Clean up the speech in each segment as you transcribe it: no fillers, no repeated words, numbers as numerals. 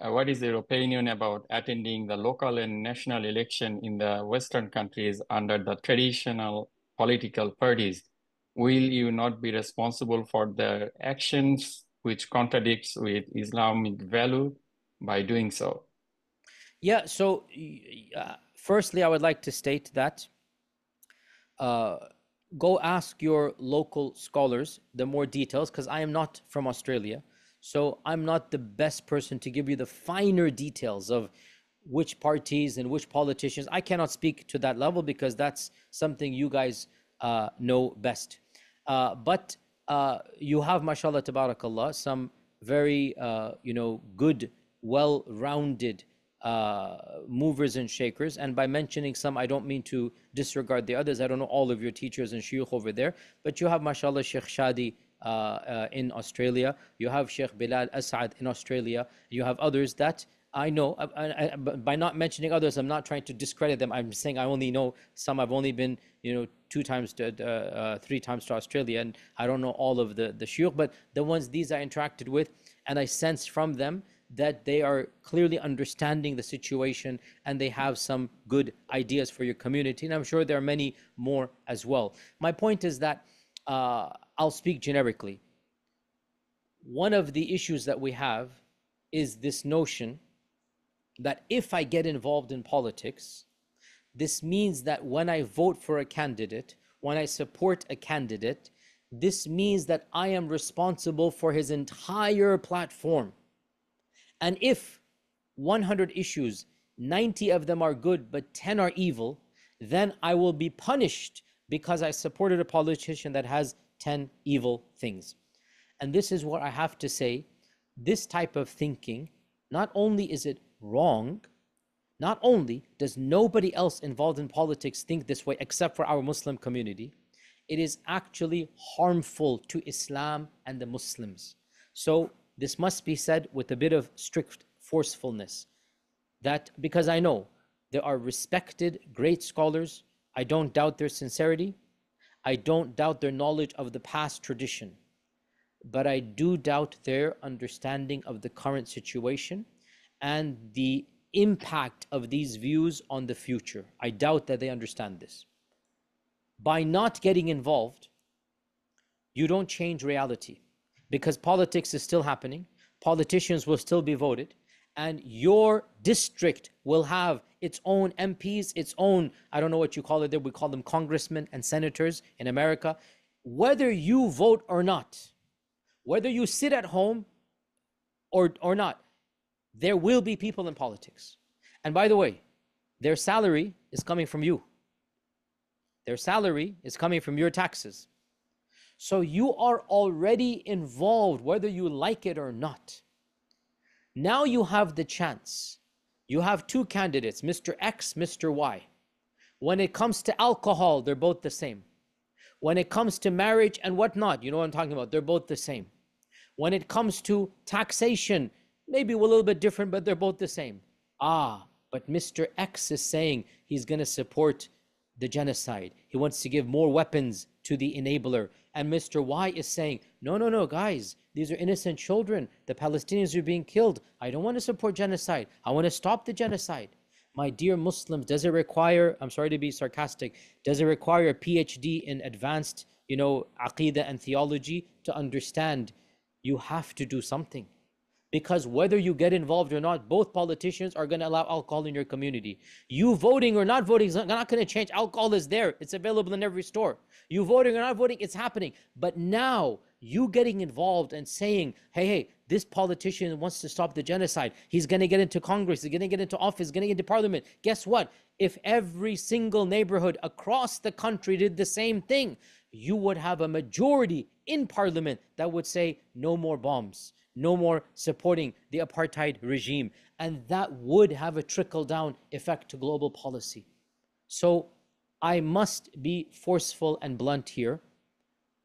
what is your opinion about attending the local and national election in the Western countries under the traditional political parties? Will you not be responsible for their actions, which contradicts with Islamic value by doing so? Yeah, so firstly, I would like to state that go ask your local scholars the more details, because I am not from Australia. So I'm not the best person to give you the finer details of which parties and which politicians. I cannot speak to that level because that's something you guys know best. But you have, mashallah, tabarakallah, some very, good, well-rounded movers and shakers. And by mentioning some, I don't mean to disregard the others. I don't know all of your teachers and shuyukh over there, but you have, mashallah, Shaykh Shadi in Australia. You have Shaykh Bilal Asad in Australia. You have others that I know. By not mentioning others, I'm not trying to discredit them. I'm saying I only know some. I've only been, 2 times to 3 times to Australia, and I don't know all of the shuyukh, but the ones these I interacted with, and I sense from them that they are clearly understanding the situation and they have some good ideas for your community. And I'm sure there are many more as well. My point is that I'll speak generically. One of the issues that we have is this notion that if I get involved in politics, this means that when I vote for a candidate, when I support a candidate, this means that I am responsible for his entire platform. And if 100 issues, 90 of them are good, but 10 are evil, then I will be punished because I supported a politician that has 10 evil things. And this is what I have to say. This type of thinking, not only is it wrong, not only does nobody else involved in politics think this way except for our Muslim community, it is actually harmful to Islam and the Muslims. So this must be said with a bit of strict forcefulness, that because I know there are respected great scholars, I don't doubt their sincerity, I don't doubt their knowledge of the past tradition, but I do doubt their understanding of the current situation and the impact of these views on the future. I doubt that they understand this. By not getting involved, you don't change reality, because politics is still happening, politicians will still be voted, and your district will have its own MPs, its own, I don't know what you call it there, we call them congressmen and senators in America. Whether you vote or not, whether you sit at home or not, there will be people in politics. And by the way, their salary is coming from you. Their salary is coming from your taxes. So you are already involved, whether you like it or not. Now you have the chance. You have 2 candidates, Mr. X, Mr. Y. When it comes to alcohol, they're both the same. When it comes to marriage and whatnot, you know what I'm talking about, they're both the same. When it comes to taxation, maybe a little bit different, but they're both the same. But Mr. X is saying he's going to support the genocide. He wants to give more weapons to the enabler. And Mr. Y is saying, no, guys, these are innocent children. The Palestinians are being killed. I don't want to support genocide. I want to stop the genocide. My dear Muslims, does it require, I'm sorry to be sarcastic, does it require a PhD in advanced, aqidah and theology to understand you have to do something? Because whether you get involved or not, both politicians are going to allow alcohol in your community. You voting or not voting is not going to change. Alcohol is there. It's available in every store. You voting or not voting, it's happening. But now, you getting involved and saying, hey, this politician wants to stop the genocide. He's going to get into Congress. He's going to get into office. He's going to get into parliament. Guess what? If every single neighborhood across the country did the same thing, you would have a majority in parliament that would say, no more bombs. No more supporting the apartheid regime. And that would have a trickle-down effect to global policy. So I must be forceful and blunt here.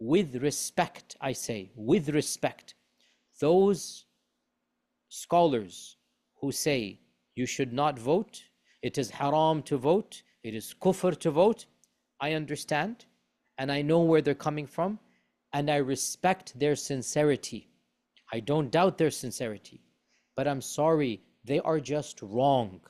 With respect, I say, with respect, those scholars who say you should not vote, it is haram to vote, it is kufr to vote, I understand, and I know where they're coming from, and I respect their sincerity. I don't doubt their sincerity. But I'm sorry, they are just wrong.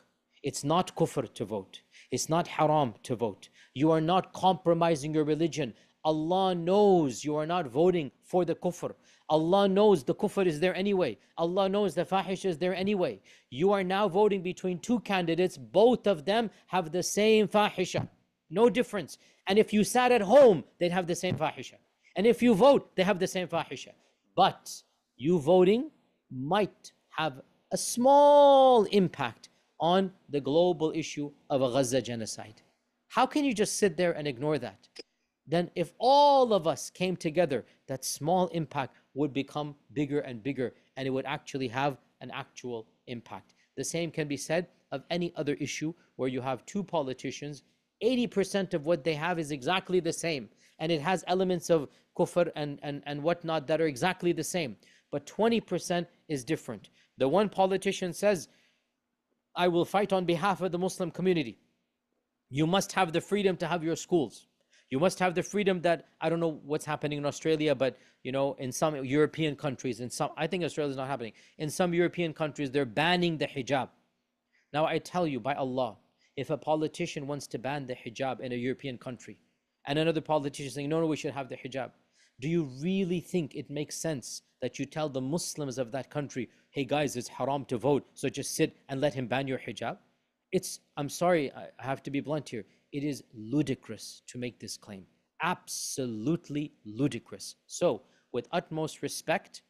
It's not kufr to vote. It's not haram to vote. You are not compromising your religion. Allah knows you are not voting for the kufr. Allah knows the kufr is there anyway. Allah knows the fahish is there anyway. You are now voting between two candidates. Both of them have the same fahisha. No difference. And if you sat at home, they'd have the same fahisha. And if you vote, they have the same fahisha. But you voting might have a small impact on the global issue of a Gaza genocide. How can you just sit there and ignore that? Then if all of us came together, that small impact would become bigger and bigger, and it would actually have an actual impact. The same can be said of any other issue where you have two politicians, 80% of what they have is exactly the same, and it has elements of kufr and whatnot that are exactly the same, but 20% is different. The one politician says, I will fight on behalf of the Muslim community. You must have the freedom to have your schools. You must have the freedom that, I don't know what's happening in Australia, but you know, in some European countries, in some, I think Australia is not happening. In some European countries, they're banning the hijab. Now I tell you, by Allah, if a politician wants to ban the hijab in a European country, and another politician saying, no, we should have the hijab, do you really think it makes sense that you tell the Muslims of that country, hey guys, it's haram to vote, so just sit and let him ban your hijab? I'm sorry, I have to be blunt here. It is ludicrous to make this claim. Absolutely ludicrous. So, with utmost respect,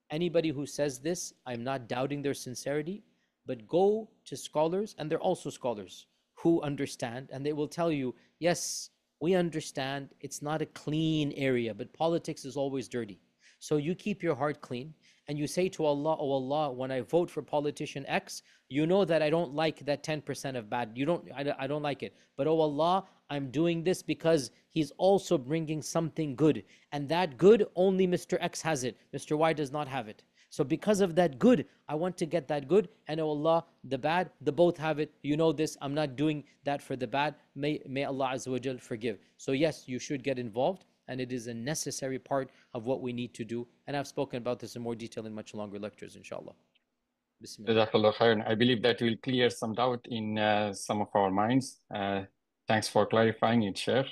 anybody who says this, I'm not doubting their sincerity, but go to scholars, and they're also scholars who understand, and they will tell you, yes, we understand it's not a clean area, but politics is always dirty. So you keep your heart clean and you say to Allah, oh Allah, when I vote for politician X, you know that I don't like that 10% of bad. I don't like it. But oh Allah, I'm doing this because he's also bringing something good. And that good, only Mr. X has it. Mr. Y does not have it. So because of that good, I want to get that good. And oh Allah, the bad, the both have it. You know this, I'm not doing that for the bad. May Allah Azza wa Jal forgive. So yes, you should get involved. And it is a necessary part of what we need to do. And I've spoken about this in more detail in much longer lectures, inshallah. Bismillah. Jazakallah khairan. I believe that will clear some doubt in some of our minds. Thanks for clarifying it, Sheikh.